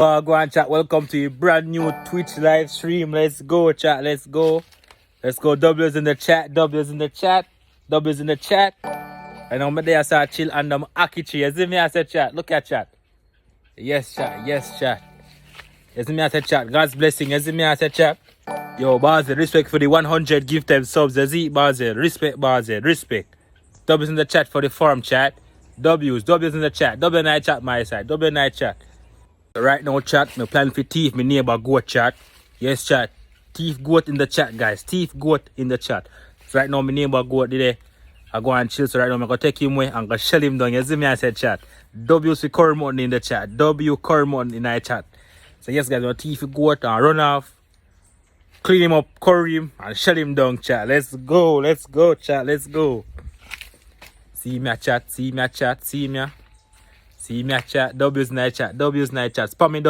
Go on chat, welcome to a brand new Twitch live stream. Let's go chat, let's go. Let's go, W's in the chat, W's in the chat, W's in the chat. And I'm there, I start chill and I'm akichi. You see me, I said chat, look at chat. Yes chat, yes chat. You see me, I said chat, God's blessing. You see me, I said chat. Yo, Bazel, respect for the 100 gifted subs. You see, Bazel, respect Bazel, respect. W's in the chat for the forum chat. W's in the chat, W night chat my side, W night chat. Right now, chat, me plan for thief, my neighbor goat chat. Yes, chat. Thief goat in the chat, guys. Thief goat in the chat. So right now, my neighbor goat today. I go and chill. So right now, I'm going to take him away and go shell him down. You see me, I said chat. W for curry mutton in the chat. W curry mutton in the chat. So yes, guys, I'm going to thief goat and run off. Clean him up, curry him, and shell him down, chat. Let's go, chat. Let's go. See me, chat. See me, chat. See me. See me, chat. W's night chat. W's night chat. Spam me W.